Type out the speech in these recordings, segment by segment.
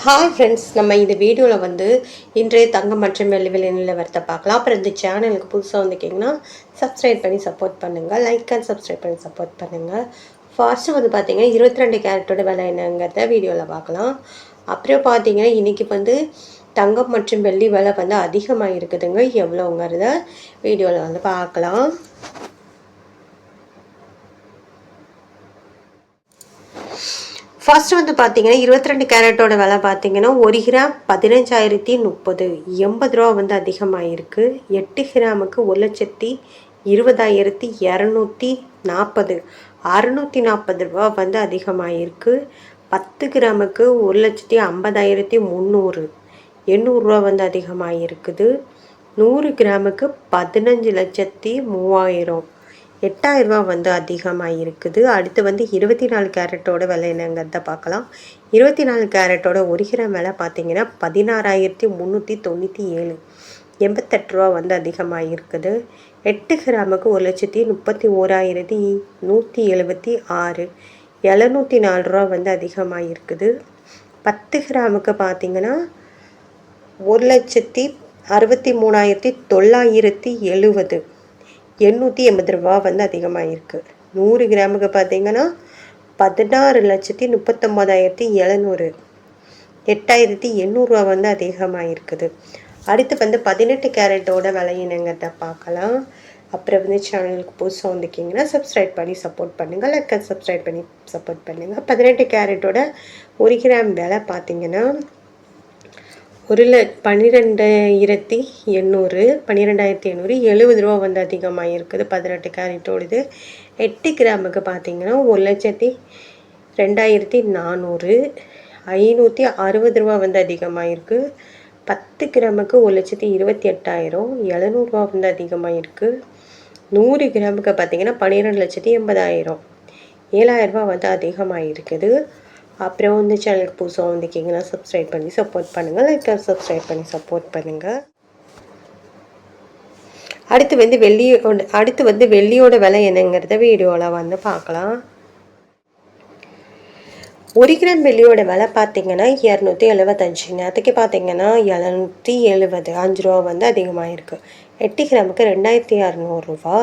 Hi friends, நம்ம இந்த வீடியோவில் வந்து இன்றைய தங்கம் மற்றும் வெள்ளி விலை நிலவரத்தை பார்க்கலாம். அப்புறம் இந்த சேனலுக்கு புதுசாக வந்துக்கிங்கன்னா சப்ஸ்கிரைப் பண்ணி சப்போர்ட் பண்ணுங்கள், லைக் அண்ட் சப்ஸ்கிரைப் பண்ணி சப்போர்ட் பண்ணுங்கள். ஃபர்ஸ்ட்டு வந்து பார்த்திங்கன்னா 22 கேரட்டோட விலை என்னங்கிறத வீடியோவில் பார்க்கலாம். அப்புறம் பார்த்திங்கன்னா இன்றைக்கி வந்து தங்கம் மற்றும் வெள்ளி விலை வந்து அதிகமாக இருக்குதுங்க. எவ்வளோங்கிறத வீடியோவில் வந்து பார்க்கலாம். ஃபர்ஸ்ட் வந்து பார்த்தீங்கன்னா 22 கேரட்டோட விலை பார்த்தீங்கன்னா 1 கிராம் 15,030 80 ரூபா வந்து அதிகமாக இருக்குது. 8 கிராமுக்கு 1,20,240 640 ரூபா வந்து அதிகமாக இருக்குது. 10 கிராமுக்கு 1,50,300 800 ரூபா வந்து அதிகமாக இருக்குது. 100 கிராமுக்கு 15,03,000 8,000 ரூபா வந்து அதிகமாக இருக்குது. அடுத்து வந்து 24 கேரட்டோட விலை என்னங்கிறத பார்க்கலாம். 24 கேரட்டோட 1 கிராம் விலை பார்த்தீங்கன்னா 16,397 88 ரூபா வந்து அதிகமாக இருக்குது. 8 கிராமுக்கு 1,31,176 704 ரூபா வந்து அதிகமாக இருக்குது. 10 கிராமுக்கு பார்த்தீங்கன்னா 1,63,970 880 ரூபா வந்து அதிகமாக இருக்குது. 100 கிராமுக்கு பார்த்தீங்கன்னா 16,39,700 8,800 ரூபா வந்து அதிகமாக இருக்குது. அடுத்து வந்து 18 கேரட்டோட விலை என்னங்கிறத பார்க்கலாம். அப்புறம் வந்து சேனலுக்கு புதுசாக வந்துக்கிங்கன்னா சப்ஸ்கிரைப் பண்ணி சப்போர்ட் பண்ணுங்கள், லைக் சப்ஸ்கிரைப் பண்ணி சப்போர்ட் பண்ணுங்கள். 18 கேரட்டோட 1 கிராம் விலை பார்த்தீங்கன்னா 12,800 70 ரூபா வந்து அதிகமாக இருக்குது. 18 கேரட்டோடது. 8 கிராமுக்கு பார்த்தீங்கன்னா 1,02,400 560 ரூபா வந்து அதிகமாக இருக்குது. 10 கிராமுக்கு 1,28,000 700 ரூபா வந்து அதிகமாக இருக்குது. 100 கிராமுக்கு பார்த்தீங்கன்னா 12,80,000 7,000 ரூபா வந்து அதிகமாக இருக்குது. அப்புறம் வந்து சேனலுக்கு புதுசாக வந்துக்கிங்கன்னா சப்ஸ்கிரைப் பண்ணி சப்போர்ட் பண்ணுங்கள், லைக் சப்ஸ்கிரைப் பண்ணி சப்போர்ட் பண்ணுங்கள். அடுத்து வந்து வெள்ளியோட விலை என்னங்கிறத வீடியோவில் வந்து பார்க்கலாம். 1 கிராம் வெள்ளியோட விலை பார்த்தீங்கன்னா 275 நேற்றுக்கு பார்த்தீங்கன்னா 770 5 ரூபா வந்து அதிகமாக இருக்குது. 8 கிராமுக்கு 2,600 ரூபா.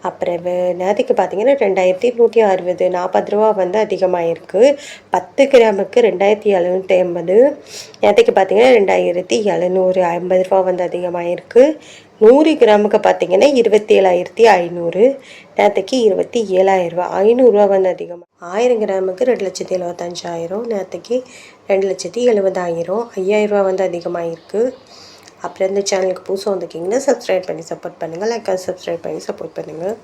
அப்புறம் நேற்றுக்கு பார்த்தீங்கன்னா 2,160 40 ரூபா வந்து அதிகமாக இருக்குது. 10 கிராமுக்கு 2,780 நேற்றுக்கு பார்த்தீங்கன்னா 2,750 ரூபா வந்து அதிகமாக இருக்குது. 100 கிராமுக்கு பார்த்தீங்கன்னா 27,500 நேற்றுக்கு 27,000 ரூபா 500 ரூபா வந்து அதிகமாக. 1000 கிராமுக்கு 2,75,000 நேற்றுக்கு 2,70,000 5,000 ரூபா வந்து அதிகமாக இருக்குது. அப்புறம் இந்த சேனலுக்கு புதுசாக வந்துக்கிங்கன்னா சப்ஸ்கிரைப் பண்ணி சப்போர்ட் பண்ணுங்கள், லைக் சப்ஸ்கிரைப் பண்ணி சப்போர்ட் பண்ணுங்கள்.